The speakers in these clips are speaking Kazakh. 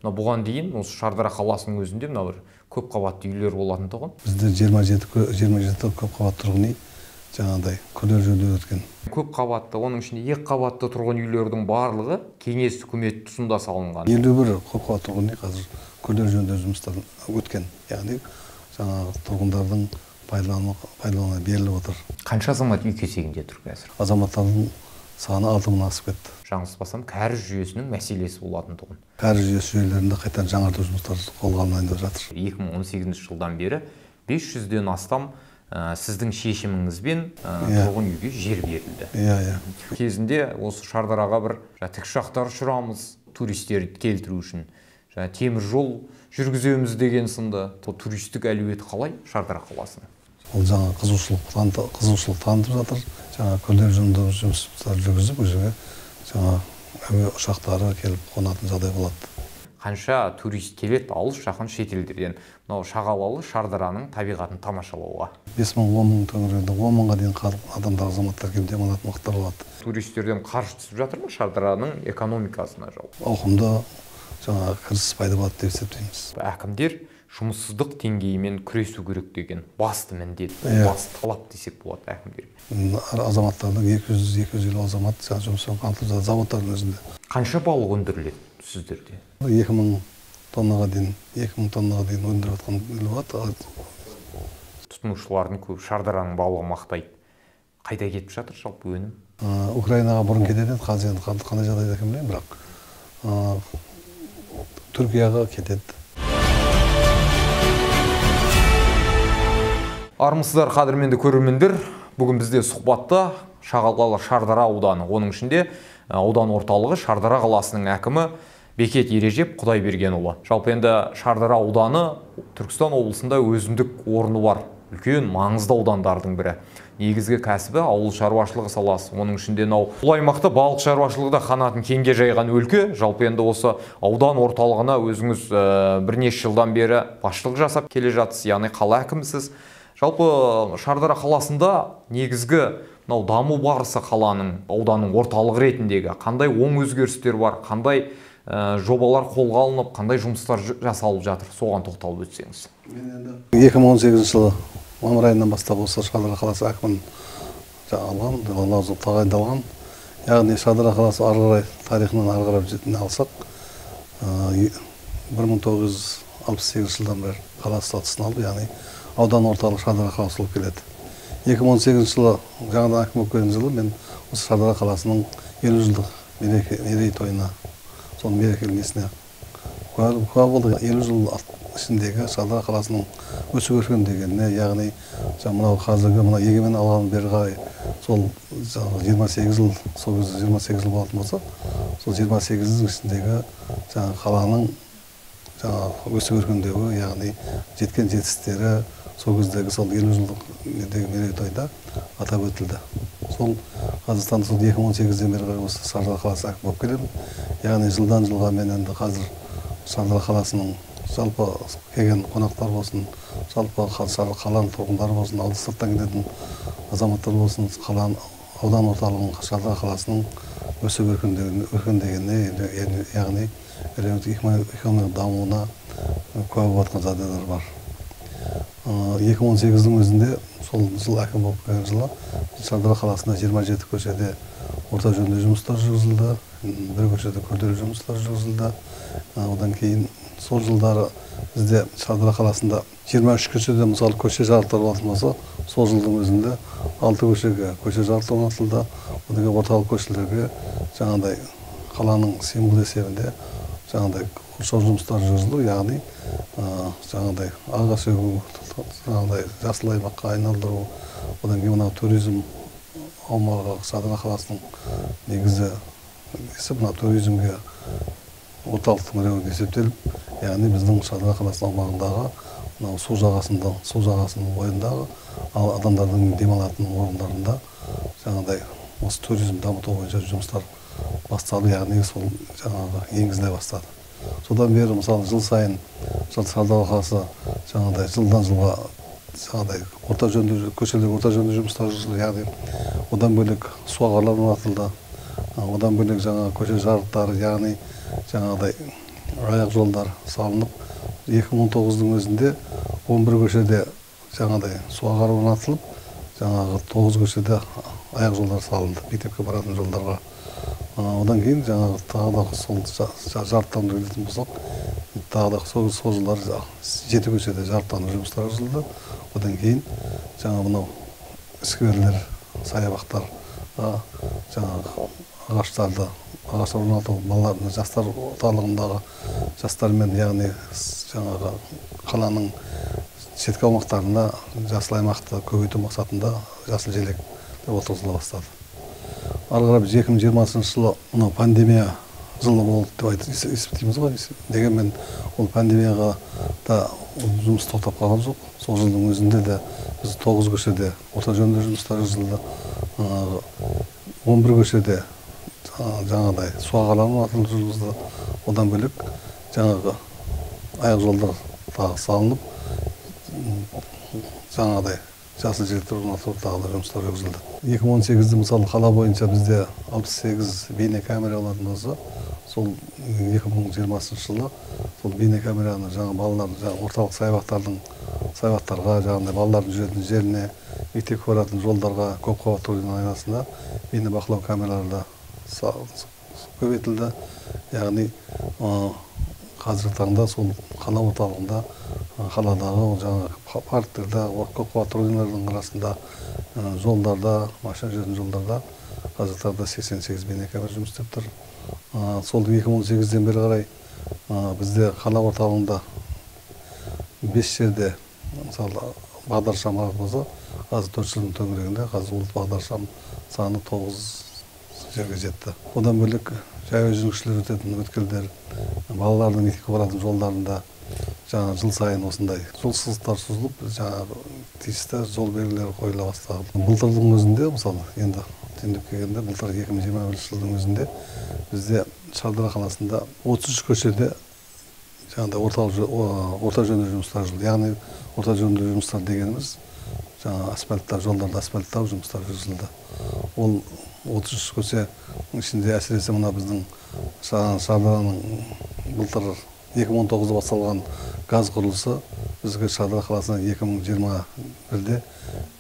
Мына бұған дейін осы Шардара қаласының өзінде мына бір көп қабатты үйлер болатын тұғын. Бізде 27 көп қабатты тұрғын үй жаңағыдай күрделі жөндеуден өткен. Көп қабатты, оның ішінде екі қабатты тұрғын үйлердің барлығы кеңес үкімет тұсында салынған. 51 көп қабатты тұрғын үй қазір күрделі жөндеу жұмыстары өткен. Яғни жаңағы тұрғындардың пайдалануына беріліп отыр. Қанша азамат үй кезегінде тұр қазір? Азаматтардың саны 6000 асып кетті. Жаңылыспасам, кәріз жүйесінің мәселесі болатын тұғын. Кәріз жүйелерінде қайтадан жаңарту жұмыстары қолға алынайын деп жатыр. 2018 жылдан бері 500-ден астам сіздің шешіміңізбен тұрғын үйге жер берілді. Иә. Кезінде осы Шардараға бір тікұшақтар ұшырамыз, туристерді келтіру үшін. Темір жол жүргіземіз деген сынды. Туристік әлеуеті қалай Шардара қаласының? Ол жаңа қызығушылық танытып жатыр. Жаңа күрделі жөндеу жұмыстары жүргізіп, өзіге жаңа әуе ұшақтары келіп қонатын жағдай болады. Қанша турист келеді алыс жақын шетелдерден мынау шағалалы Шардараның табиғатын тамашалауға? 5-10 төңірегінде 10 дейін адамдар, азаматтар келіп демалатын уақыттар болады. Туристерден қаржы түсіп жатыр ма Шардараның экономикасына жалпы? Ауқымды жаңа кіріс пайда болады деп есептейміз. Әкімдер жұмыссыздық деңгейімен күресу керек деген басты міндет, басты талап десек болады әкімдерге. Азаматтардың 200-250 азамат жұмыспен қамтылып жатыр заводтардың өзінде. Қанша балық өндіріледі сіздерде? 2000 тоннаға дейін өндіріп жатқан ел болады. Тұтынушылардың көп Шардараның балығы мақтайды. Қайда кетіп жатыр жалпы өнім? Украинаға бұрын кетеді, қазір қандай жағдайда кім білемін, бірақ Түркияға кетеді. Армысыздар қадірменді көрермендер, бүгін бізде сұхбатта Шағалалы Шардара ауданы, оның ішінде аудан орталығы Шардара қаласының әкімі Бекет Ережеп Құдайбергенұлы. Жалпы енді Шардара ауданы Түркістан облысында өзіндік орны бар, үлкен маңызды аудандардың бірі. Негізгі кәсібі ауыл шаруашылығы саласы. Оның ішінде бұл аймақта балық шаруашылығы да қанатын кеңге жайған өлке. Жалпы енді осы аудан орталығына өзіңіз бірнеше жылдан бері басшылық жасап келе жатсыз, яғни қала әкімісіз. Жалпы Шардара қаласында негізгі даму барысы қаланың, ауданның орталығы ретіндегі қандай оң өзгерістер бар, қандай жобалар қолға алынып, қандай жұмыстар жасалып жатыр, соған тоқталып өтсеңіз. 2018 жылы мамыр айынан бастап осы Шардара қаласы әкімін алған, лауазым тағайындалған. Яғни Шардара қаласы ары қарай тарихынан ары қарай жетіне алсақ, 1968 жылдан бері қала статусын алды, яғни аудан орталық Шардара қаласы болып келеді. 2018 жылы жаңадан әкім болып келген жылы мен осы Шардара қаласының 50 жылдық мерейтойына, соның мерекелесіне куә болды. 50 жыл ішіндегі Шардара қаласының өсіп өркендегеніне, яғни мынау қазіргі егемен алған бері қарай сол 28 жыл, сол кезде 28 жыл болатын болса, сол 28 жылдың ішіндегі қаланың өсіп өркендеуі, яғни жеткен жетістіктері сол кездегі сол 50 жылдық мерейтойда атап өтілді. Сол Қазақстанда сол 2018-ден бері қарай осы Шардара қаласы әкім болып келемін. Яғни жылдан жылға мен енді қазір Шардара қаласының жалпы келген қонақтар болсын, жалпы қаланың тұрғындары болсын, аудан сырттан келетін азаматтар болсын, аудан орталығының Шардара қаласының өсіп өркендегеніне, яғни экономикалық дамуына куә болып жатқан жағдайлар бар. 2018-дің өзінде сол жыл әкім болып келген жылы Шардара қаласында 27 көшеде орта жөндеу жұмыстар жүргізілді, бір көшеде күрделі жұмыстар жүргізілді. Одан кейін сол жылдары бізде Шардара қаласында 23 көшеде мысалы көше жарықтар болатын болса, сол жылдың өзінде 6 көшеге көше жарықтар орнатылды. Одан кейін орталық көшелерге жаңағыдай қаланың символ есебінде жаңағыдай қоршау жұмыстары жүргізілді, яғни жаңағыдай ағаш егу, жаңағыдай жасыл аймаққа айналдыру, одан кейін мынау туризм аумағы Шардара қаласының негізі туризмге орталықтың біреуі есептеліп, яғни біздің Шардара қаласының аумағындағы су жағасының бойындағы адамдардың демалатын орындарында жаңағыдай осы туризм дамыту бойынша жұмыстар басталды, яғни сол жаңағы енгізіле бастады. Содан бері мысалы жыл сайын Шардара қаласы жаңағыдай жылдан жылға жаңағыдай көшелерге орта жөндеу жұмыстары жүргізілді, яғни одан бөлек суағарлар орнатылды, одан бөлек жаңа көше жарықтары, яғни жаңағыдай аяқ жолдар салынып, 2019-дың өзінде 11 көшеде жаңадай суағар орнатылып, жаңағы 9 көшеде аяқ жолдар салынды, мектепке баратын жолдарға. Одан кейін жаңағы тағы да сол жарықтандыру келетін болсақ, тағы да сол жылдар 7 көшеде жарықтандыру жұмыстары жүргізілді. Одан кейін жаңа мынау скверлер, саябақтарға жаңағы ағаштар орнату, балалардың жастар орталығындағы жастармен, яғни жаңағы қаланың шеткі аумақтарында жасыл аймақты көбейту мақсатында жасыл желек отырғызыла бастады. Ары қарап 2020 жылы мынау пандемия жылы болды деп есептейміз ғой. Дегенмен ол пандемияға да жұмыс тоқтап қалған жоқ. Сол жылдың өзінде де біз 9 көшеде орта жөндеу жұмыстары жүргізілді. 11 көшеде жаңағыдай суағарлар орнатылып жүргізілді. Одан бөлек жаңағы аяқ жолдар тағы салынып, жаңағыдай жасыл желектер орнатылып тағы да жұмыстар жүргізілді. 2018-де мысалы қала бойынша бізде 68 бейне камера болатын болса, сол 2020 жылы сол бейне камераны жаңа балалар орталық саябақтарға, жаңағыдай балалардың жүретін жеріне, мектепке баратын жолдарға, көп қабатты үйлердің айналасында бейне бақылау камералары көбейтілді. Яғни қазіргі таңда сол қала орталығында, қаладағы жаңағы парктерде, көп қабатты үйлердің арасында, жолдарда, машина жүретін жолдарда қазіргі таңда 88 бейне камера жұмыс істеп тұр. Сол 2018-ден бері қарай бізде қала орталығында 5 жерде мысалы бағдаршам болса, қазір 4 жылдың төңірегінде қазір ол бағдаршам саны 9 жерге жетті. Одан бөлек жаяу жүргіншілер өтетін өткелдер, балалардың мектепке баратын жолдарында жаңа жыл сайын осындай жол сызықтар сызылып, жаңағы тиісті жол белгілері қойыла бастады. Былтырдың өзінде, мысалы, енді тендеп келгенде, былтыр 2021 жылдың өзінде бізде Шардара қаласында 33 көшеде жаңағыдай орта жөндеу жұмыстары жүргізілді. Яғни орта жөндеу жұмыстары дегеніміз жаңа асфальттар, жолдарды асфальттау жұмыстары жүргізілді. Ол 33 көше ішінде әсіресе мына біздің Шардараның былтыр 2019-да басталған газ құрылысы бізге Шардара қаласына 2021-де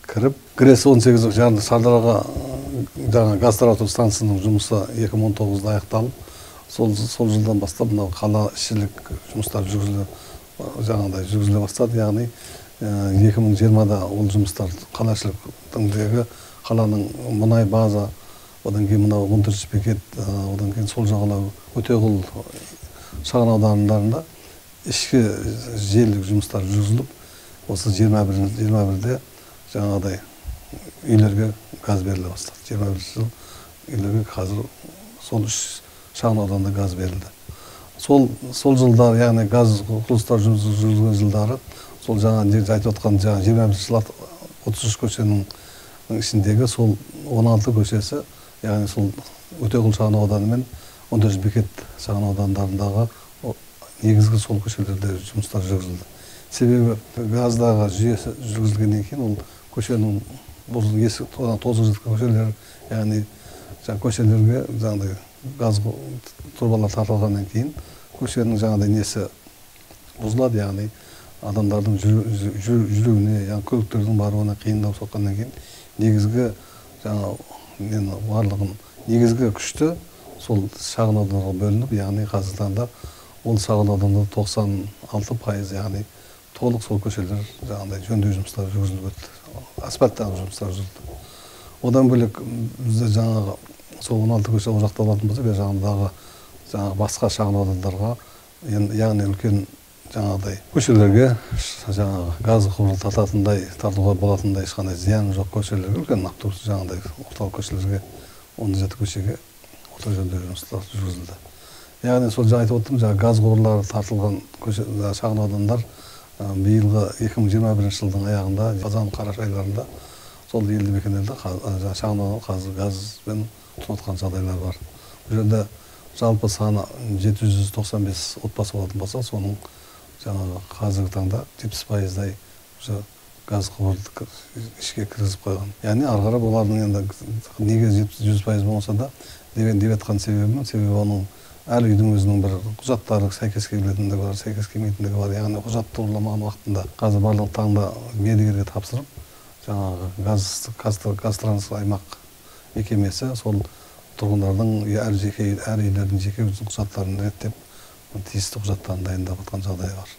кіріп, кіресі 18 жаңа Шардараға жаңа газ тарату станциясының жұмысы 2019-да аяқталып, сол жылдан бастап мынау қала ішілік жұмыстар жүргізіле бастады. Яғни 2020-да ол жұмыстар қала ішіліктегі қаланың мұнай база, одан кейін мынау 14 бекет, одан кейін сол жағалау Өтеғұл шағын аудандарында ішкі желілік жұмыстар жүргізіліп, осы 21-де жаңағыдай үйлерге газ беріле бастады. 21 жыл үйлерге қазір сол 3 шағын ауданда газ берілді. Сол жылдар, яғни газ құрылыстар жүргізілген жылдары, сол жаңа айтып отқан 21 жыл 33 көшенің ішіндегі сол 16 көшесі, яғни сол Өтеғұл шағын ауданы мен 14 бекет шағын аудандарындағы негізгі сол көшелерде жұмыстар жүргізілді. Себебі газдағы жүйесі жүргізілгеннен кейін ол көшенің тозығы жеткен көшелер, яғни көшелерге жаңағыдай газ турбалар тартылғаннан кейін көшенің жаңағыдай несі бұзылады, яғни адамдардың жүруіне, яғни көліктердің баруына қиындау соққаннан кейін негізгі барлығын негізгі күшті сол шағын аудандарға бөлініп, яғни қазіргі таңда ол шағын ауданда 96%, яғни толық сол көшелер жаңағыдай жөндеу жұмыстары жүргізіліп өтті, асфальттағы жұмыстар жүргізілді. Одан бөлек бізде жаңағы сол 16 көше ол жақта болатын болса, бер жағындағы басқа шағын аудандарға, яғни үлкен жаңағыдай көшелерге жаңағы газ құбырын тартуға болатындай ешқандай зияны жоқ көшелерге, үлкен автобус жаңағыдай орталық көшелерге 17 көшеге орта жөндеу жұмыстары жүргізілді. Яғни сол жаңа айтып отырмын, жаңа газ құбырлары тартылған шағын аудандар биылғы 2021 жылдың аяғында, қазан-қараша айларында сол елді мекендерде шағын аудан қазір газбен тұтынатын жағдайлар бар. Бұл жерде жалпы саны 795 отбасы болатын болса, соның жаңағы қазіргі таңда 70%-дай газ құбырды ішке кіргізіп қойған. Яғни ары қарап олардың енді неге 100% болмаса да деп жатқан себебі оның әр үйдің өзінің бір құжаттары сәйкес келетіндігі бар, сәйкес келмейтіндігі бар. Яғни құжат турламаған уақытында қазір барлық таңда мердігерге тапсырып, жаңағы Қазтрансс аймақ мекемесі сол тұрғындардың әр үйлердің жеке құжаттарын реттеп, тиісті құжаттарын дайындап жатқан жағдай бар.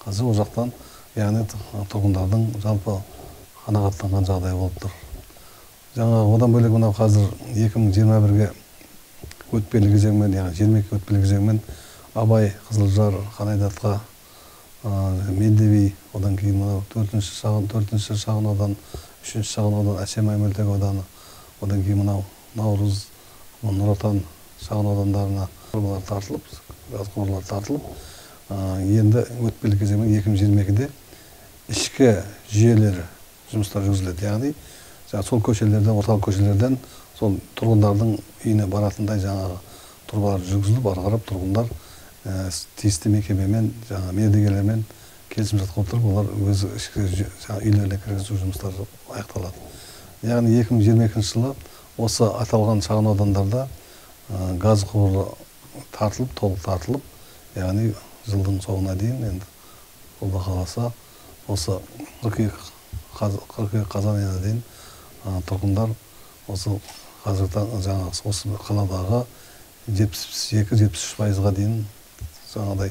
Қазір ол жақтан, яғни тұрғындардың жалпы қанағаттанған жағдай болып тұр. Жаңағы одан бөлек мынау қазір 2021-ге өтпелі кезеңмен, яғни 22 өтпелі кезеңмен Абай, Қызылжар, Қанайдатқа, Мендебей, одан кейін мынау 4-ші шағын аудан, 3-ші шағын аудан, Әсем Мөлтек ауданы, одан кейін мынау Наурыз, Нұр Отан шағын аудандарына газ құбырлар тартылып, енді өтпелі кезеңмен 2022-де ішкі жүйелері жұмыстар жүргізіледі. Яғни сол көшелерден, орталық көшелерден сол тұрғындардың үйіне баратындай жаңағы тұрбалар жүргізіліп, ары қарап тұрғындар тиісті мекемемен, жаңағы мердігерлермен келісімшарт отырып, олар өз үйлеріне кіргізу жұмыстары аяқталады. Яғни 2022 жылы осы аталған шағын аудандарда газ құбыры тартылып, толық тартылып, яғни жылдың соңына дейін, енді Қолда қаласа, осы 42 қазан айына дейін тұрғындар осы қазірдің жаңағы осы қаладағы 72-73%-ға дейін жаңағыдай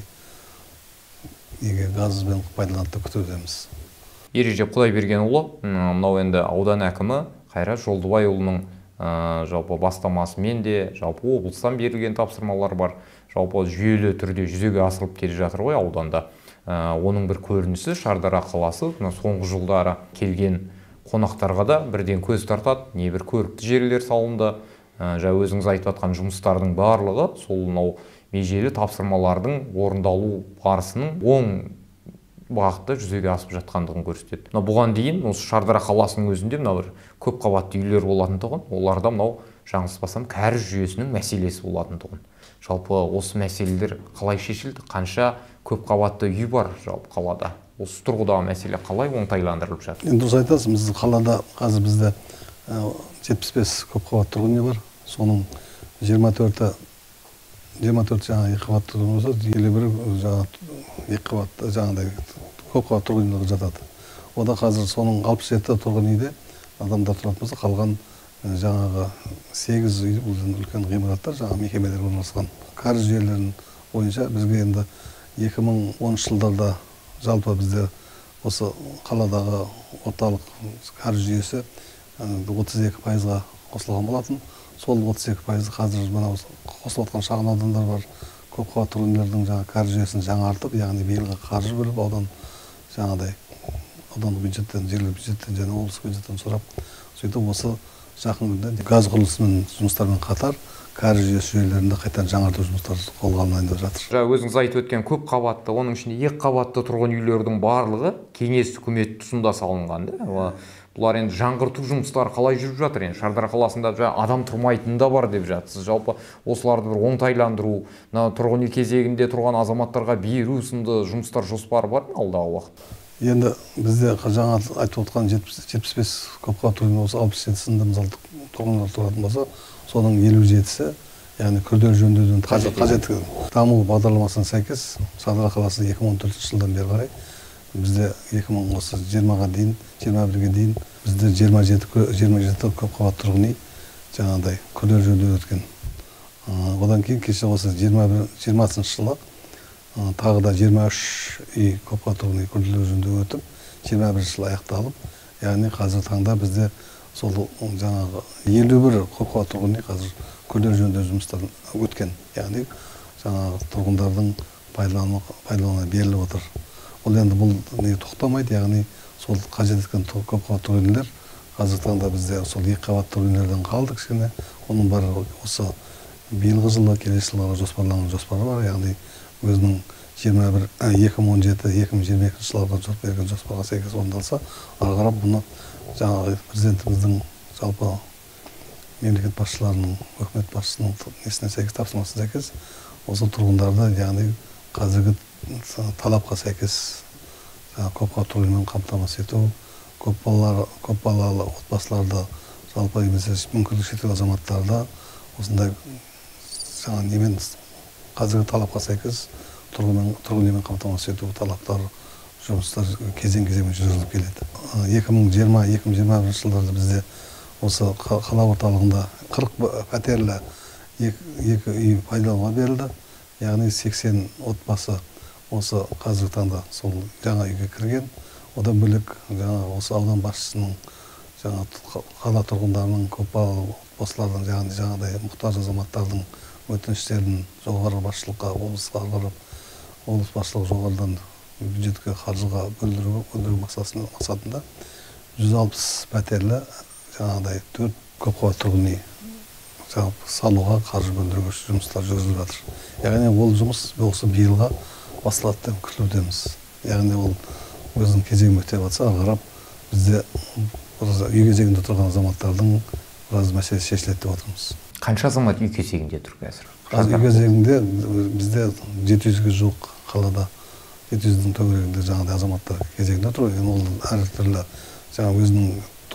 газбен пайдаланып күтудеміз. Ережеп Құдайбергенұлы, мынау енді аудан әкімі Қайрат Жолдыбайұлының жалпы бастамасымен де, жалпы облыстан берілген тапсырмалар бар. Жалпы жүйелі түрде жүзеге асырылып келе жатыр ғой ауданда. Оның бір көрінісі Шардара қаласы соңғы жылдары келген қонақтарға да бірден көз тартады, небір көрікті жерлер салынды. Өзіңіз айтып жатқан жұмыстардың барлығы сол мынау межелі тапсырмалардың орындалу барысының оң бағытта жүзеге асып жатқандығын көрсетеді. Бұған дейін осы Шардара қаласының өзінде мынау бір көп қабатты үйлер болатындығын, оларда мынау жаңылыспасам кәріз жүйесінің мәселесі болатындығын. Жалпы осы мәселелер қалай шешілді? Қанша көп қабатты үй бар жалпы қалада? Осы тұрғыдағы мәселе қалай оңтайландырылып жатыр? Енді дұрыс айтасыз, біз қалада қазір бізде 75 көп қабатты тұрғын үй бар. Соның 24 жаңа екі қабатты тұрғын үй болса, 51 жаңа екі қабатты жаңағыдай көп қабатты тұрғын үйлерге жатады. Ода қазір соның 67 тұрғын үйде адамдар тұратын болса, қалған жаңағы 8 үй үлкен ғимараттар, жаңа мекемелер орналасқан. Кәріз жүйелерінің бойынша бізге енді 2010 жылдарда жалпы бізде осы қаладағы орталық кәріз жүйесі 32%-ға қосылған болатын. Сол 32% қазір мынау қосылып отқан шағын аудандар бар. Көп қабатты тұрғын үйлердің жаңа кәріз жүйесін жаңартып, яғни биылға қаржы бөліп аудан жаңағыдай аудандық бюджеттен, жергілікті бюджеттен және облыстық бюджеттен сұрап, сөйтіп осы жақын күнде газ құрылысымен жұмыстармен қатар кәріз жүйесі жүйелерінде қайтадан жаңарту жұмыстары қолға алынайын деп жатыр. Өзіңіз айтып өткен көп қабатты, оның ішінде екі қабатты тұрғын үйлердің барлығы кеңес үкімет тұсында салынған. Бұлар енді жаңғырту жұмыстары қалай жүріп жатыр? Енді Шардара қаласында адам тұрмайтыны да бар деп жатсыз. Жалпы осыларды бір оңтайландыру, тұрғын үй кезегінде тұрған азаматтарға беру сынды жұмыстар жоспары бар ма алдағы уақытта? Енді бізде жаңа айтып отқан 75 көп қабатты тұрғын үй болса, 67 сынды мысалы тұрғындар тұратын болса, соның 57-сі, яғни күрделі жөндеуден қажетті даму бағдарламасына сәйкес Шардара қаласы 2014 жылдан бері қарай бізде 2020-ға дейін, 21-ге дейін бізде 27 көп қабатты тұрғын үй жаңағыдай күрделі жөндеуден өткен. Одан кейін кеше осы 20-шы жылы тағы да 23 үй көп қабатты тұрғын үй күрделі жөндеуден өтіп, 21 жылы аяқталып, яғни қазір таңда бізде сол жаңағы 51 көп қабатты тұрғын үй қазір күрделі жөндеу жұмыстарын өткен. Яғни жаңағы тұрғындардың пайдалануына беріліп отыр. Ол енді бұл тоқтамайды, яғни сол қажет еткен көп қабатты тұрғын үйлер қазіргі таңда бізде сол екі қабатты тұрғын үйлерден қалды кішкене. Оның бәрі осы биылғы жылы, келесі жылға жоспарланған жоспары бар, яғни өзінің 2017-2022 жылдарға берген жоспарға сәйкес орындалса, ары қарап бұны жаңағы президентіміздің жалпы мемлекет басшыларының, үкімет басшысының несіне сәйкес, тапсырмасына сәйкес осы тұрғындарды, яғни қазіргі талапқа сәйкес көп қабатты тұрғын үймен қамтамасыз ету, көп балалы отбасыларды, жалпы немесе мүмкіндігі шектеулі азаматтарды осындай жаңа немен қазіргі талапқа сәйкес тұрғын үймен қамтамасыз ету талаптар жұмыстар кезең-кезеңмен жүргізіліп келеді. 2020-2021 жылдарда бізде осы қала орталығында 40 пәтерлі екі үй пайдалануға берілді. Яғни 80 отбасы осы қазіргі таңда сол жаңа үйге кірген. Одан бөлек осы аудан басшысының қала тұрғындарының көпбалалы отбасылардың жаңағыдай мұқтаж азаматтардың өтініштерін жоғары басшылыққа облысқа арқалап, облыс басшылығы жоғарыдан бюджетке қаржыға бөлдіру мақсатында 160 пәтерлі жаңағыдай 4 көпқабатты тұрғын үй салуға қаржы бөлдіруге жұмыстар жүргізіліп жатыр. Яғни ол жұмыс осы биылға басталады деп күтілудеміз. Яғни ол өзінің кезегін өтеп жатса, ары қарап бізде үй кезегінде тұрған азаматтардың біраз мәселесі шешіледі деп отырмыз. Қанша азамат үй кезегінде тұр қазір? Үй кезегінде бізде 700-ге жуық қалада, 700-дің төңірегінде жаңағыдай азаматтар кезегінде тұр. Ол әртүрлі өзінің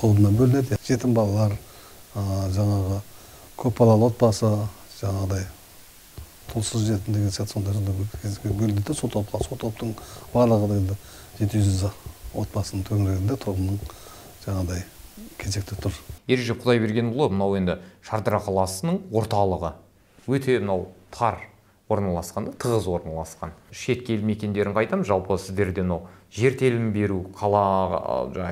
тобына бөлінеді. Жетім балалар, жаңағы көпбалалы отбасы, жаңағыдай тұлсыз жетім деген сияқты сондай бөлінеді. Сол топтың барлығы 700 отбасының төңірегінде тобының жаңағыдай кезекте тұр. Ережеп Құдайбергенұлы, мынау енді Шардара қаласының орталығы. Өте мынау тар орналасқан, тығыз орналасқан. Шет елді мекендерін қайтам, жалпы сіздерден жер телімін беру қала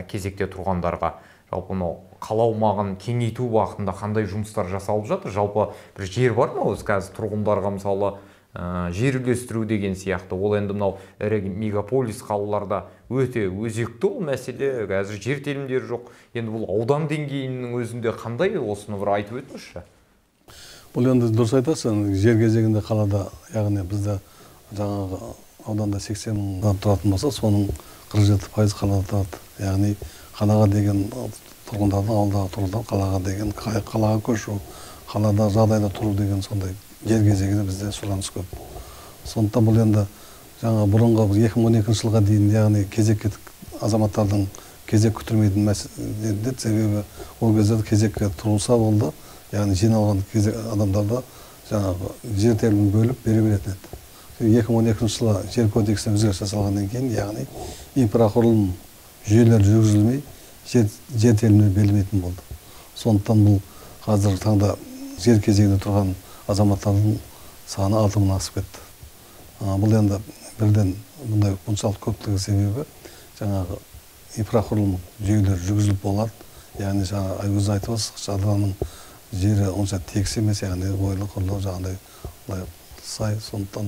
кезекте тұрғандарға, жалпы қала аумағын кеңейту бағытында қандай жұмыстар жасалып жатыр? Жалпы бір жер бар ма осы қазір тұрғындарға мысалы жер үлестіру деген сияқты? Ол енді мынау ірі мегаполис қалаларда өте өзекті ол мәселе. Қазір жер телімдері жоқ. Енді бұл аудан деңгейінің өзінде қандай, осыны бір айтып өтіңізші? Бұл енді дұрыс айтасың, жер кезегінде қалада, яғни бізде жаңағы ауданда 80 мың адам тұратын болса, соның 47% қалада тұрады. Яғни қалаға деген тұрғындардың, ауылдағы тұрғындар қалаға деген, қалаға көшу, қалада жағдайда тұру деген сондай жер кезегінде бізде сұраныс көп. Сондықтан бұл енді жаңа бұрынғы 2012 жылға дейін, яғни кезекке азаматтардың кезек күтірмейтін мәселе, себебі ол кезде кезекке тұрылса болды, яғни жиналған адамдарды жаңағы жер телімін бөліп бере беретін еді. 2012 жылы жер кодексіне өзгеріс жасалғаннан кейін, яғни инфрақұрылым жүйелер жүргізілмей, жер теліміне берілмейтін болды. Сондықтан бұл қазіргі таңда жер кезегінде тұрған азаматтардың саны 6 мыңнан асып кетті. Бұл енді бірден бұндай бұншалық көптігі себебі жаңағы инфрақұрылым жүйелер жүргізіліп болады. Яғни жаңа өзі айтып отырсыз, Шардараның жері онша тегіс емес, яғни ойлы құрылы жаңағыдай сай. Сондықтан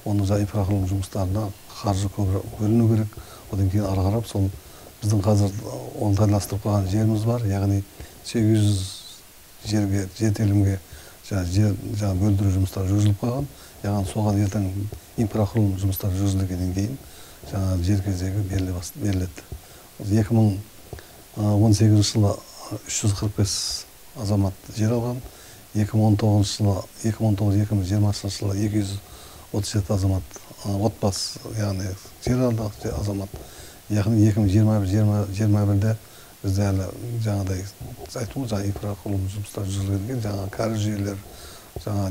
оны инфрақұрылым жұмыстарына қаржы көп бөліну керек. Одан кейін ары қарап сол біздің қазір оңтайластырып қойған жеріміз бар, яғни 800 жер телімге бөлдіру жұмыстары жүргізіліп қойған. Яғни соған ертең инфрақұрылым жұмыстары жүргізілгеннен кейін жер кезегі беріледі. 2018 жылы 345 азамат жер алған, 2019-2020 жылы 237 азамат отбасы, яғни жер алды азамат. Яғни 2021-2021-де бізде әлі жаңағыдай айтуы инфрақұрылым жұмыстары жүргізілген, жаңа кәріз жүйелер, жаңа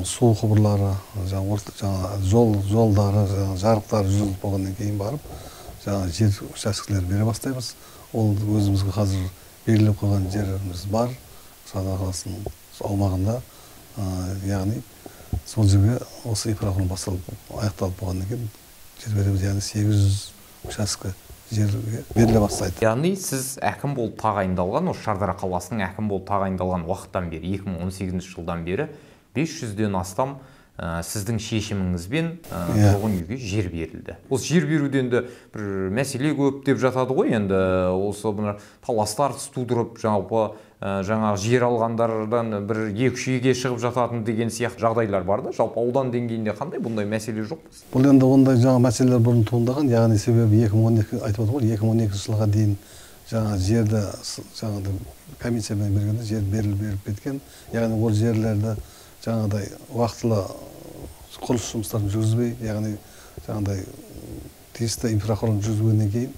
су құбырлары, жолдары, жарықтары жүргізіліп болғаннан кейін барып, жаңа жер учаскелер бере бастаймыз. Ол өзімізге қазір белгілеп қойған жеріміз бар, Шардара қаласының аумағында, яғни сол жерге осы инфрақұрылым аяқталып болғаннан кейін жер береміз, яғни 800 учаске жерге беріле бастайды. Яғни сіз әкім болып тағайындалған, осы Шардара қаласының әкім болып тағайындалған уақыттан бері, 2018 жылдан бері 500-ден астам сіздің шешіміңізбен тұрғын үйге жер берілді. Осы жер беруден де бір мәселе көп деп жатады ғой, енді осы таластар тудырып, жаңағы жер алғандардан бір екі-үшеге шығып жататын деген сияқты жағдайлар бар да. Жалпы аудан деңгейінде қандай бұндай мәселе жоқ па? Бұл енді ондай жаңа мәселелер бұрын туындаған, яғни себебі 2012 айтып отыр ғой, 2012 жылға дейін жаңа жерді комиссиямен бергенде жер беріліп кеткен. Яғни ол жерлерді жаңағыдай уақытылы құрылыс жұмыстарын жүргізбей, яғни жаңағыдай тиісті инфрақұрылым жүргізгеннен кейін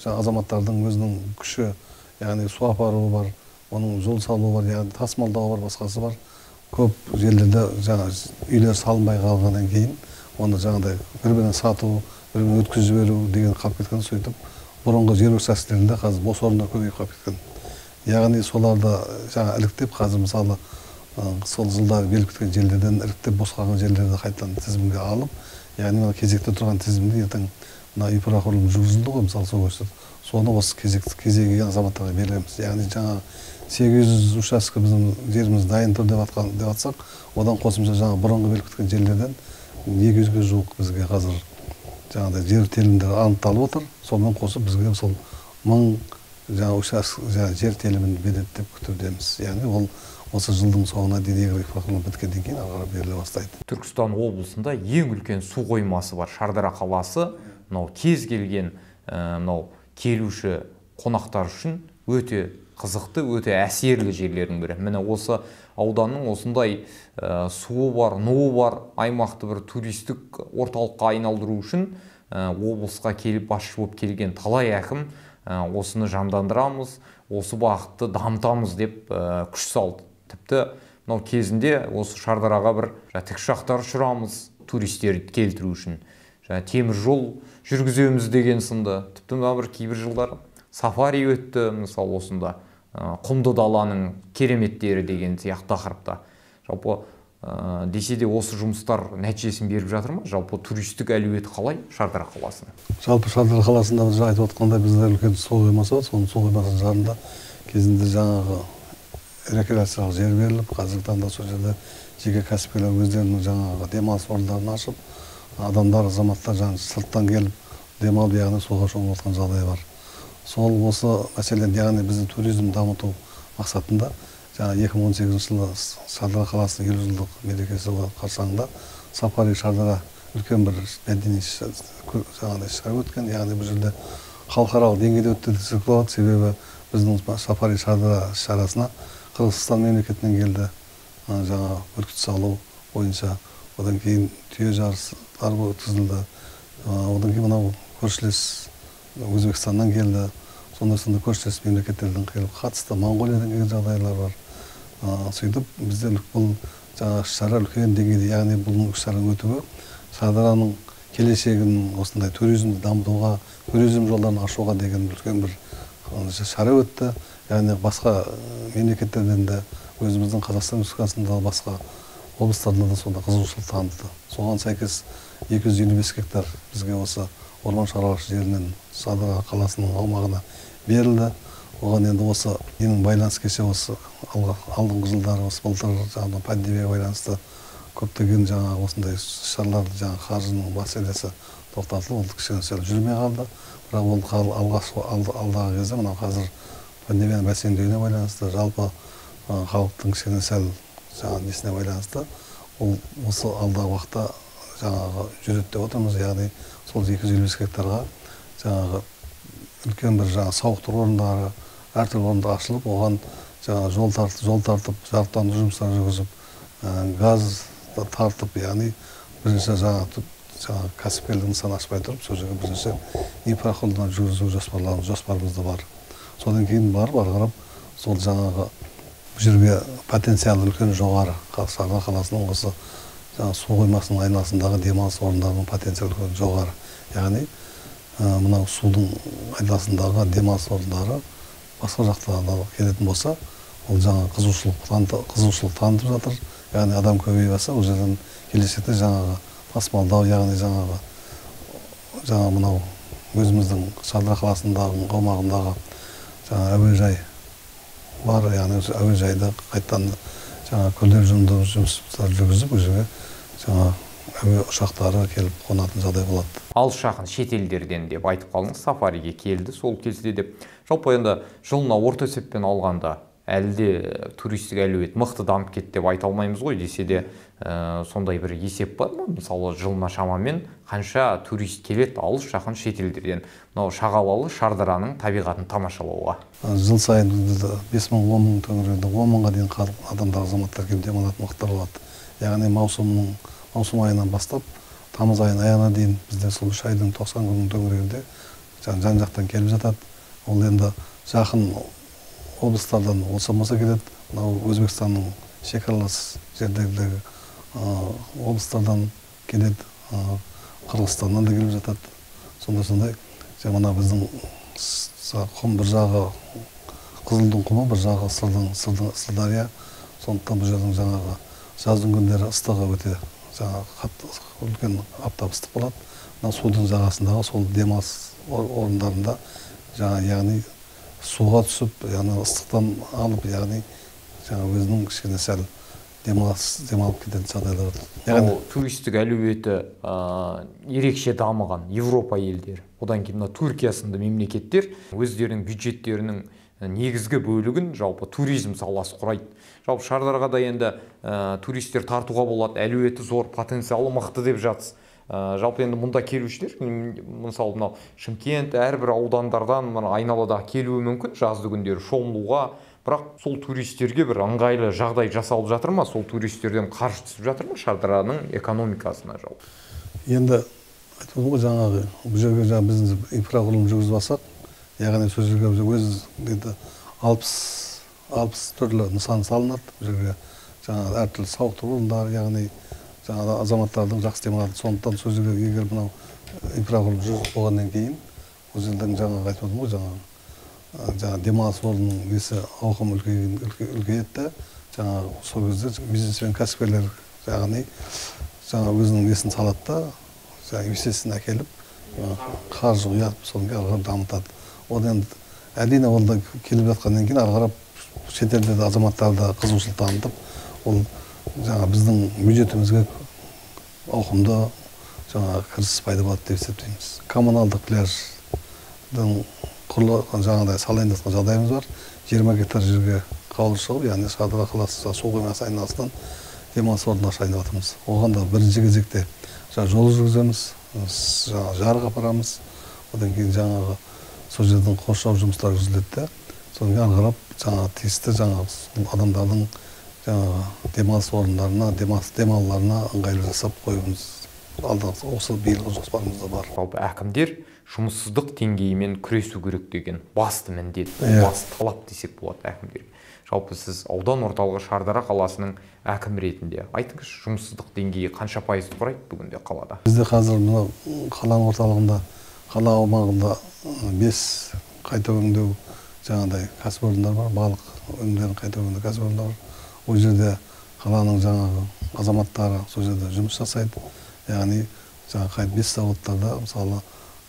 азаматтардың өзінің күші, яғни су апаруы бар, оның жол салуы бар, яғни тасымалдауы бар, басқасы бар. көп жерлерде жаңа үйлер салынбай қалғаннан кейін оны жаңағыдай бір-біріне сату, бір-біріне өткізіп жіберу деген қалып кеткен. Сөйтіп бұрынғы жер учаскелерінде қазір бос орындар көбейіп қалып кеткен. Яғни соларды жаңа іріктеп, қазір мысалы сол жылдары беріліп кеткен жерлерден іріктеп бос қалған жерлерді қайтадан тізімге алып, яғни мына кезекте тұрған тізімді ертең мына инфрақұрылым жүргізілді ғой, мысалы сол көшті. Соны осы кезегі азаматтарға береміз. Яғни жаңа 800 участке біздің жеріміз дайын тұр деп атсақ, одан қосымша жаңа бұрынғы беріліп кеткен жерлерден 200-ге жуық бізге қазір жаңағыдай жер телімдері анықталып отыр. Сонымен қосып бізге сол 1000 жаңа участке жер телімін береді деп күтудеміз. Яғни ол осы жылдың соңына дейін инфрақұрылым біткеннен кейін ары беріле бастайды. Түркістан облысында ең үлкен су қоймасы бар, Шардара қаласы. Мынау кез келген мынау келуші қонақтар үшін өте қызықты, өте әсерлі жерлердің бірі. Міне осы ауданның осындай суы бар, нуы бар аймақты бір туристік орталыққа айналдыру үшін облысқа келіп басшы болып келген талай әкім осыны жандандырамыз, осы бағытты дамытамыз деп күш салды. Тіпті мынау кезінде осы Шардараға бір тікұшақтар ұшырамыз туристерді келтіру үшін. Темір жол жүргіземіз деген сынды. Тіпті бір кейбір жылдар сафари өтті, мысалы осында құмды даланың кереметтері деген сияқты тақырыпта. Жалпы десе де осы жұмыстар нәтижесін беріп жатыр ма? Жалпы туристік әлеуеті қалай Шардара қаласының? Жалпы Шардара қаласында біз айтып отқандай бізде үлкен су қоймасы бар. Соның су қоймасының жанында кезінде жаңағы рекреациялық жер беріліп, қазіргі таңда сол жерде жеке кәсіпкерлер өздерінің жаңағы демалыс орындарын ашып, адамдар, азаматтар сырттан келіп демалып, яғни суға шомылып отқан жағдай бар. Сол осы мәселен, яғни біздің туризм дамыту мақсатында жаңа 2018 жылы Шардара қаласының 50 жылдық мерекесі қарсаңында Сафари Шардара үлкен бір мәдени шара өткен. Яғни бұл жерде халықаралық деңгейде өтті десек болады, себебі біздің Сафари Шардара шарасына Қырғызстан мемлекетінен келді, жаңа бүркіт салу бойынша. Одан кейін түйе жарыстары өткізілді. Одан кейін мынау көршілес Өзбекстаннан келді. Сондай көршілес мемлекеттерден келіп қатысты, Моңғолиядан келген жағдайлар бар. Сөйтіп бізде бұл жаңа шара үлкен деңгейде, яғни бұл шараның өтуі Шардараның келешегін осындай туризмді дамытуға, туризм жолдарын ашуға деген үлкен бір шара өтті. Яғни басқа мемлекеттерден де өзіміздің Қазақстан Республикасындағы басқа облыстарында да сонда қызығушылық танытты. Соған сәйкес 255 гектар бізге осы орман шаруашылық жерінен Шардара қаласының аумағына берілді. Оған енді осы менің байланыс кеше осы алдыңғы жылдары осы былтыр жаңағы пандемияға байланысты көптеген жаңағы осындай шараларды жаңағы қаржының мәселесі тоқтатылып, ол кішкене сәл жүрмей қалды. Бірақ ол алдағы кезде мынау қазір пандемияның бәсеңдеуіне байланысты, жалпы халықтың кішкене сәл жаңағы несіне байланысты, ол осы алдағы уақытта жаңағы жүреді деп отырмыз. Яғни сол 255 гектарға жаңағы үлкен бір жаңағы сауықтыру орындары, әртүрлі орындар ашылып, оған жаңағы жол тартып, жарықтандыру жұмыстарын жүргізіп, газ тартып, яғни бірінші жаңағы кәсіпкерлік нысан ашпай тұрып, сол жерге бірінші инфрақұрылымды жүргізу жоспарымызда бар. Содан кейін барып, сол жаңағы бұл жерге потенциалы үлкен жоғары Шардара қаласының осы су қоймасының айналасындағы демалыс орындарының потенциалы үлкен жоғары. Яғни мынау судың айналасындағы демалыс орындары басқа жақтардан келетін болса, ол жаңа қызығушылық танытып жатыр. Яғни адам көбейе бастаса, ол жерден келешекте жаңағы тасымалдау, яғни жаңа мынау өзіміздің Шардара қаласындағы аумағындағы жаңа әуежай бар, яғни әуежайда қайтадан жаңа күрделі жұмыстар жүргізіп, ол жерге жаңа әуе ұшақтары келіп қонатын жағдай болады. Алыс жақын шетелдерден деп айтып қалдыңыз, сафариге келді, сол кезде деп. Жалпы енді жылына орта есеппен алғанда әлде туристік әлеует мықты дамып кетті деп айта алмаймыз ғой, десе де сондай бір есеп бар ма? Мысалы, жылына шамамен қанша турист келеді алыс жақын шетелдерден мынау шағалалы Шардараның табиғатын тамашалауға? Жыл сайын 5-10 мың төңірегінде 10 мыңға дейін адамдар, азаматтар келіп демалатын уақыттар болады. Яғни маусым айынан бастап тамыз айының аяғына дейін бізде сол 3 айдың 90 күннің төңірегінде жан-жақтан келіп жатады. Ол енді жақын облыстардан болса келеді. Мынау Өзбекстанның шекаралас жердегі облыстардан келеді, Қырғызстаннан да келіп жатады. Сондай мына біздің құм бір жағы Қызылдың құмы, бір жағы Сырдария. Сондықтан бұл жердің жаңағы жаздың күндері ыстығы өте үлкен аптап ыстық болады. Мына судың жағасындағы сол демалыс орындарында яғни суға түсіп, яғни ыстықтан алып, яғни өзінің кішкене сәл демалып кететін жағдайлар. Яғни туристік әлеуеті ерекше дамыған Европа елдері, одан кейін мына Түркия сынды мемлекеттер өздерінің бюджеттерінің негізгі бөлігін жалпы туризм саласы құрайды. Жалпы Шардарага да енді туристер тартуға болады, әлеуеті зор, потенциалы мықты деп жатсыз. Жалпы енді мұнда келушілер, мысалы мынау Шымкент, әрбір аудандардан айналада келуі мүмкін жазды күндері шомылуға, бірақ сол туристерге бір ыңғайлы жағдай жасалып жатыр ма? Сол туристерден қаржы түсіп жатыр ма Шардараның экономикасына жалпы? Енді айтып ғой, жаңағы бұл жерге біз инфрақұрылым жүргізіп алсақ, яғни сол жерге өз 60 түрлі нысан салынады. Бұл жерге жаңағы әртүрлі сауықтыру орындары, яғни жаңағы азаматтардың жақсы демалады. Сондықтан сол жерге егер мынау инфрақұрылым жүргізіп болғаннан кейін, ол жердің жаңағы айтып отырмын ғой, жаңағы демалыс орнының несі ауқымы үлкейеді. Жаңағы сол кезде бизнес пен кәсіпкерлер яғни өзінің несін салады да, инвестициясын әкеліп, қаржы құятып, соны ары дамытады. Одан әрине ол да келіп жатқаннан кейін ары қарап шетелде де азаматтарды қызығушылық танытып, ол біздің бюджетімізге ауқымды кіріс пайда болады деп есептейміз. Коммуналдық пляждың жаңағыдай салайын жатқан жағдайымыз бар. 20 гектар жерге қаулы шығып, яғни Шардара қаласы су қоймасы айналасынан демалыс орнын ашайын деп жатырмыз. Оған да бірінші кезекте жол жүргіземіз, жарық апарамыз. Одан кейін жаңағы сол жердің қоршау жұмыстары жүргізіледі. Содан ары қарап тиісті адамдардың демалыс орындарына, демалуларына ыңғайлы жасап қоюымыз алдағы осы биылғы жоспарымызда бар. Жалпы әкімдер жұмыссыздық деңгейімен күресу керек деген басты міндет, басты талап десек болады әкімдерге. Жалпы сіз аудан орталығы Шардара қаласының әкім ретінде айтыңыз, жұмыссыздық деңгейі қанша пайызды құрайды бүгінде қалада? Бізде қазір мына қаланың орталығында, қала аумағында 5 қайта өңдеу жаңағыдай кәсіпорындар бар, балық өнімдерін қайта өңдеу кәсіпорындар бар. Ол жерде қаланың жаңағы азаматтары сол жерде жұмыс жасайды. Яғни жаңағы 5 заводтарда, мысалы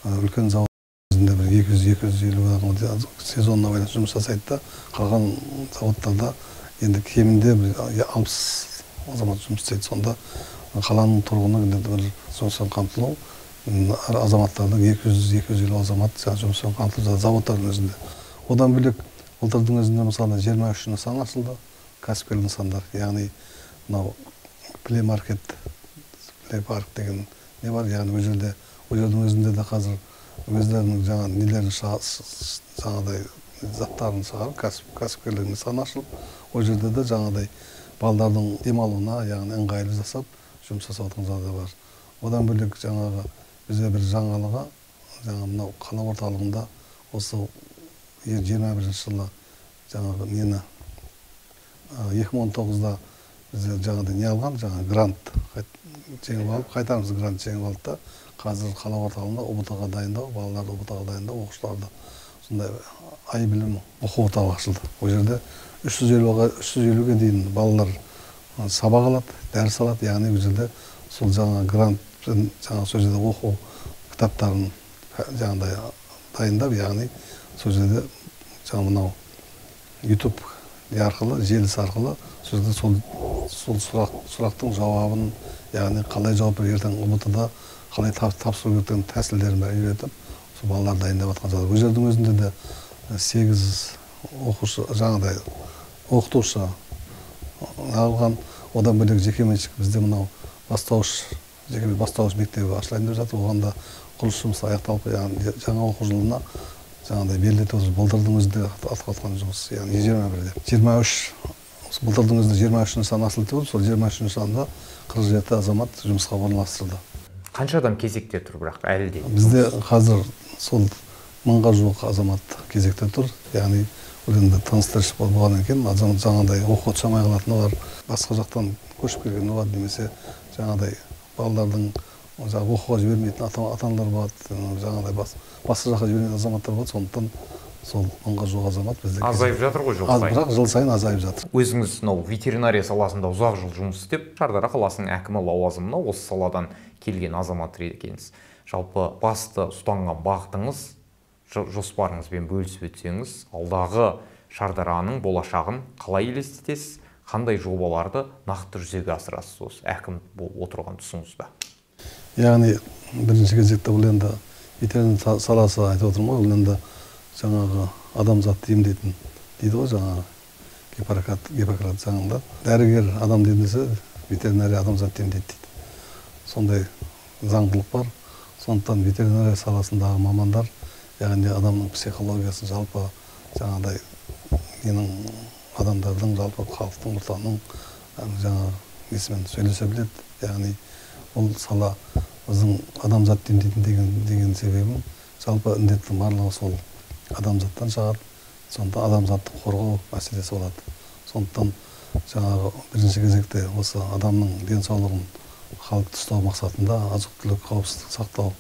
үлкен завод өзінде бір 200-250 сезонына байланысты жұмыс жасайды да, қалған заводтарда енді кемінде 60 азамат жұмыс істейді. Сонда қаланың тұрғыны бір жұмыспен қамтылу, азаматтардың 200-250 азамат жұмыспен қамтылды заводтардың өзінде. Одан бөлек былтырдың өзінде мысалы 23 нысан ашылды, кәсіпкерлік нысандар. Яғни мынау плей-маркет, плей-парк деген не бар, яғни ол жердің өзінде де қазір өздерінің нелерін жаңағыдай заттарын шығарып, кәсіпкерлік нысан ашылып, ол жерде де жаңағыдай балалардың демалуына, яғни ыңғайлы жасап, жұмыс жасап отырған жағдай бар. Одан бөлек жаңағы бізде бір жаңалығы, мынау қала орталығында осы 21 жылы жаңағы нені 2019-да бізде жаңағыдай не алған, жаңағы грант жеңіп алып, қайтарымсыз грант жеңіп алды да, қазір қала орталығында ұбт-ға дайындау, балаларды ұбт-ға дайындау, оқушыларды сондай ай білім оқу орталығы ашылды. Ол жерде 350-ге дейін балалар сабақ алады, дәріс алады. Яғни ол жерде сол жаңа грант, жаңа сол жерде оқу кітаптарын жаңағыдай дайындап, яғни сол жерде жаңа мынау YouTube арқылы, желісі арқылы сол сұрақтың жауабын, яғни қалай жауап беретін ұбт-да қалай тапсыру керектігін тәсілдерін үйретіп, сол балалар дайындап жатқан жағдай. Ол жердің өзінде де 8 оқушы, жаңағыдай оқытушы алған. Одан бөлек жекеменшік бізде мынау бастауыш мектебі ашылайын деп жатыр. Оған да құрылыс жұмысы аяқталып, яғни жаңа оқу жылына жаңағыдай белгілеп отыр. Былтырдың өзінде атқарылған жұмыс, яғни 21-де. Былтырдың өзінде 23 нысан ашылды деп, сол 23 нысанда 47 азамат жұмысқа орналастырылды. Қанша адам кезекте тұр бірақ әлі де? Бізде қазір сол 1000-ға жуық азамат кезекте тұр. Яғни бұл енді тыныс тіршілік болғаннан кейін жаңағыдай оқуға түсе алмай қалатыны бар, басқа жақтан көшіп келгені бар, немесе жаңағыдай балалардың оқуға жібермейтін ата-аналар болады, жаңағыдай басқа жаққа жібермейтін азаматтар болады. Сондықтан сол 1000-ға жуық азамат бізде азайып жатыр ғой жыл сайын. Бірақ жыл сайын азайып жатыр. Өзіңіз мынау ветеринария саласында ұзақ жыл жұмыс істеп, Шардара қаласының әкімі лауазымына осы саладан келген азамат екенсіз. Жалпы басты ұстанған бағытыңыз, жоспарыңызбен бөлісіп өтсеңіз, алдағы Шардараның болашағын қалай елестетесіз, қандай жобаларды нақты жүзеге асырасыз осы әкім болып отырған тұсыңызда? Яғни бірінші кезекте бұл енді ветеринария саласы айтып отырмын ғой, бұл енді жаңағы адамзатты емдейтін дейді ғой, жаңағы Гиппократ заңында. Дәрігер адамды емдесе, ветеринария адамзатты емдейді дейді. Сондай заңдылық бар. Сондықтан ветеринария саласындағы мамандар, яғни адамның психологиясын жалпы жаңағыдай адамдардың, жалпы халықтың, ортаның жаңа несімен сөйлесе біледі. Яғни ол сала біздің адамзатты емдейтін деген себебім, жалпы індеттің барлығы сол адамзаттан шығады. Сондықтан адамзатты қорғау мәселесі болады. Сондықтан жаңағы бірінші кезекте осы адамның денсаулығын халықты ұстау мақсатында азық-түлік қауіпсіздік сақтау,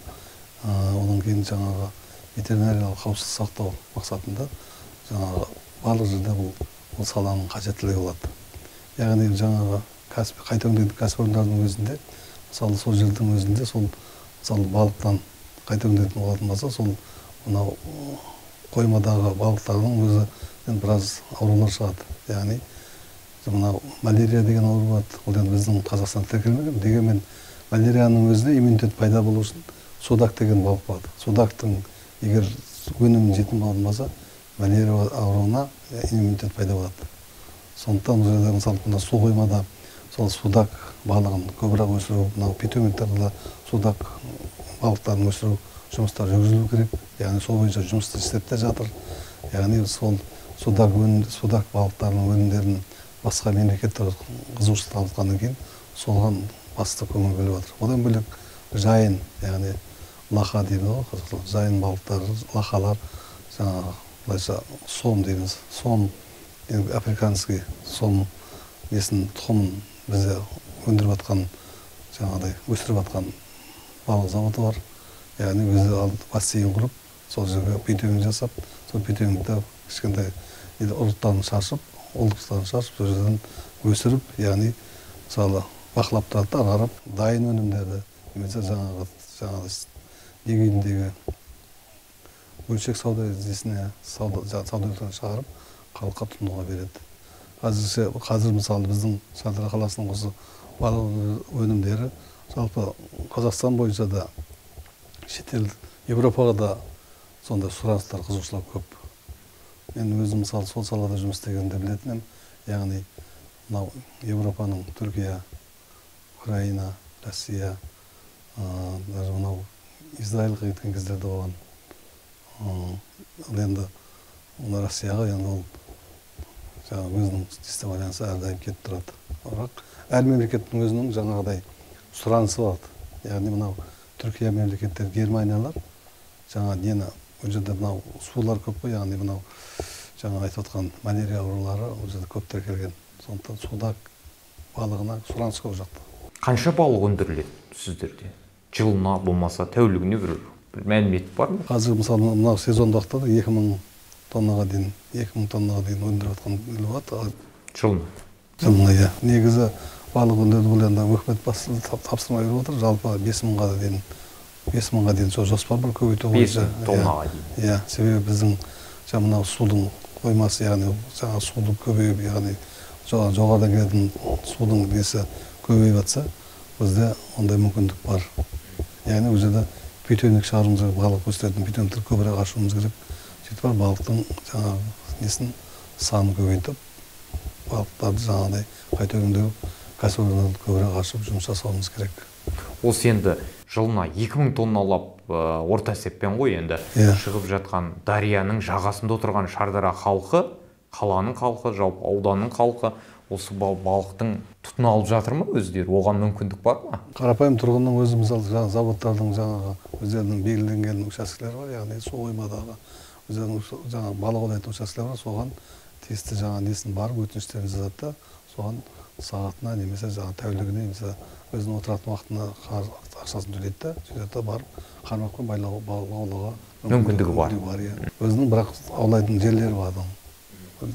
одан кейін жаңағы ветеринариялық қауіпсіздік сақтау мақсатында жаңағы барлық жерде бұл саланың қажеттілігі болады. Яғни жаңағы қайта өңдейтін кәсіпорындардың өзінде, мысалы сол жердің өзінде, сол мысалы балықтан қайта өңдейтін болатын болса, сол мынау қоймадағы балықтардың өзі біраз аурулар шығады. Яғни мынау малярия деген ауру болады. Ол енді біздің Қазақстанда тіркелмеген. Дегенмен малярияның өзіне иммунитет пайда болу үшін судак деген балық болады. Судактың егер өнімін жейтін болатын болса, малярия ауруына иммунитет пайда болады. Сондықтан бұл жерде мысалы мына су қоймада сол судак балығын көбірек өсіру, мынау питомниктерде судак балықтарын өсіру жұмыстары жүргізілу керек. Яғни сол бойынша жұмысты істеп те жатыр. Яғни сол судак балықтарының өнімдерін басқа мемлекеттер қызығушылық танытқаннан кейін соған басты көңіл бөліп жатыр. Одан бөлек жайын, яғни лақа дейді ғой, қазақстан жайын балықтары, лақалар, жаңағы былайша сом дейміз. Сом, африканский сом несін тұқымын бізде өндіріп жатқан, жаңағыдай өсіріп жатқан балық заводы бар. Яғни өзі бассейн құрып, сол жерге питомник жасап, сол питомникте кішкентай ұлттарын шашып, сол жерден өсіріп, яғни мысалы бақылап тұрады, ағарып, дайын өнімдерді, немесе жаңағы деңгейіндегі бөлшек сауда іздесіне саудалықтан шығарып, халыққа тұтынуға береді. Қазір мысалы біздің Шардара қаласының осы балық өнімдері жалпы Қазақстан бойынша да шетел, Европаға да сондай сұраныстар, қызығушылық көп. Мен өзім мысалы сол салада жұмыс істегенде білетінім, яғни мынау Европаның Түркия, Украина, Россия, даже мынау Израильға кеткен кездерде болған. Енді Россияға енді ол өзінің системаланысы әрдайым кетіп тұрады. Бірақ әр мемлекеттің өзінің жаңағыдай сұранысы болады. Яғни мынау Түркия мемлекеттері, Германиялар жаңа нені, ол жерде мынау сулар көп қой, яғни мынау жаңа айтып отқан малярия аурулары ол жерде көп тіркелген. Сондықтан судак балығына сұраныс көп жақта. Қанша балық өндіріледі сіздерде? Жылына болмаса тәулігіне бір мәлімет бар ма? Қазір мысалы мынау сезонда уақытта 2000 тоннаға дейін өндіріп жатқан болады. Жылына, иә. Негізі балық өндіруді бұл енді өкімет тапсырма беріп отыр. Жалпы 5000-ға дейін сол жоспар бар көбейту бойынша. 5000 тоннаға дейін. Иә, себебі біздің мынау судың қоймасы, яғни жаңа судың көбейіп, яғни жоғарыдан келетін судың несі көбейіп жатса, бізде ондай мүмкіндік бар. Яғни ол жерде питомник шығаруымыз керек, балық өсіретін питомниктер көбірек ашуымыз керек. Сөйтіп бар балықтың жаңағы несін санын көбейтіп, балықтарды жаңағыдай қайта өңдеу кәсіпорындарды көбірек ашып жұмыс жасауымыз керек. Осы енді жылына 2000 тонналап орта есеппен ғой енді шығып жатқан дарияның жағасында отырған Шардара халқы, қаланың халқы, жалпы ауданның халқы осы балықтың тұтына алып жатыр ма өздері? Оған мүмкіндік бар ма? Қарапайым тұрғынның өзі мысалы заводтардың жаңағы өздерінің белгіленген учаскелері бар, яғни су қоймадағы жаңа балық аулайтын учаскелер бар, соған тиісті жаңа несін барып өтініштерін жазады да, соған сағатына немесе жаңа тәулігіне немесе өзінің отыратын уақытына ақшасын төлейді да, сөйтеді барып қармақпен балық аулауға мүмкіндігі бар. Өзінің бірақ аулайтын жерлері бар адам.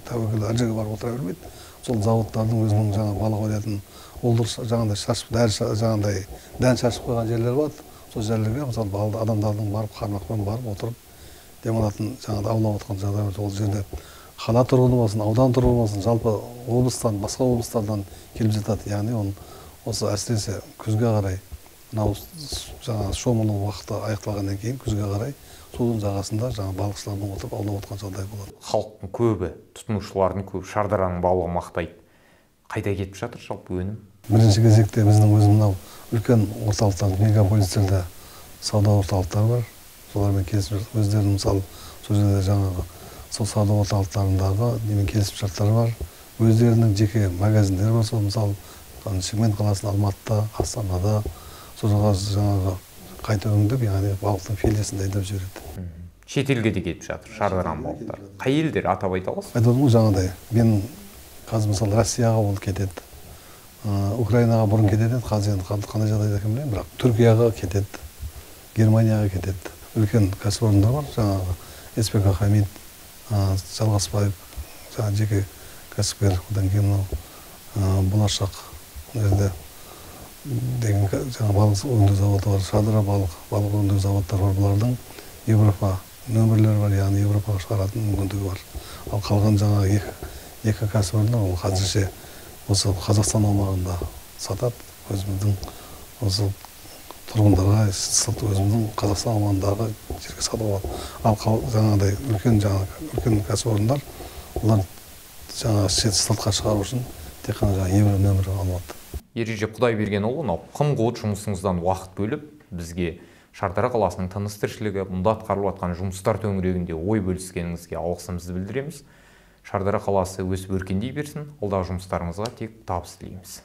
Тәуекел әр жерге барып отыра бермейді. Сол зауыттардың өзінің жаңа балық аулайтын олдыр жаңағыдай шашып, жаңағыдай дән шашып қойған жерлер бар. Сол жерлерге мысалы адамдардың барып қармақпен барып отырып демалатын жаңағыдай аулап отқан жағдай ол жерде қала тұрғыны болсын, аудан тұрғыны болсын, жалпы облыстан, басқа облыстардан келіп жатады. Яғни оны осы әсіресе күзге қарай, мынау жаңа шомылу уақыты аяқталғаннан кейін күзге қарай судың жағасында жаңа балықшылардың отырып аулап отқан жағдай болады. Халықтың көбі, тұтынушылардың көбі шардараның балығы мақтайды. Қайда кетіп жатыр жалпы өнім? Бірінші кезекте біздің мынау үлкен орталықтар, мегаполистерде сауда орталықтары бар. Солармен келісіп өздерінің мысалы сол жерде жаңағы сол сауда орталықтарындағы немен келісіп шарттары бар. Өздерінің жеке магазиндері бар. Сол мысалы Шымкент қаласының Алматыда, Астанада, сол жаққа жаңағы қайта өңдеп, яғни балықтың филесін дайындап жібереді. Шетелге де кетіп жатыр шардаран балықтар. Қай елдер атап айта аласыз? Айтып отырмын ғой жаңағыдай. Мен қазір мысалы Россияға ол кетеді. Украинаға бұрын кетеді, қазір енді қандай жағдайда екенін білмеймін, бірақ Түркияға кетеді, Германияға кетеді. Үлкен кәсіпорындар бар, жаңағы СПК Хамид, Жалғасбаев, жаңағы жеке кәсіпкер, одан кейін мынау Болашақ жерде деген жаңа балық өңдеу заводы бар, Шардара балық өңдеу заводтары бар. Бұлардың Европа нөмірлері бар, яғни Европаға шығаратын мүмкіндігі бар. Ал қалған жаңағы екі кәсіпорындар ол қазірше осы Қазақстан аумағында сатады. Өзіміздің осы тұрғындарға өзіміздің Қазақстан аумағындағы жерге сатып алады. Ал жаңағыдай үлкен кәсіпорындар олар жаңағы сыртқа шығару үшін тек қана жаңағы евро нөмірі алады. Ереже Құдайбергенұлы, мынау қым-қуыт жұмысыңыздан уақыт бөліп, бізге Шардара қаласының тыныс-тіршілігі, мұнда атқарылып жатқан жұмыстар төңірегінде ой бөліскеніңізге алғысымызды білдіреміз. Шардара қаласы өсіп өркендей берсін, алдағы жұмыстарыңызға тек табыс тілейміз.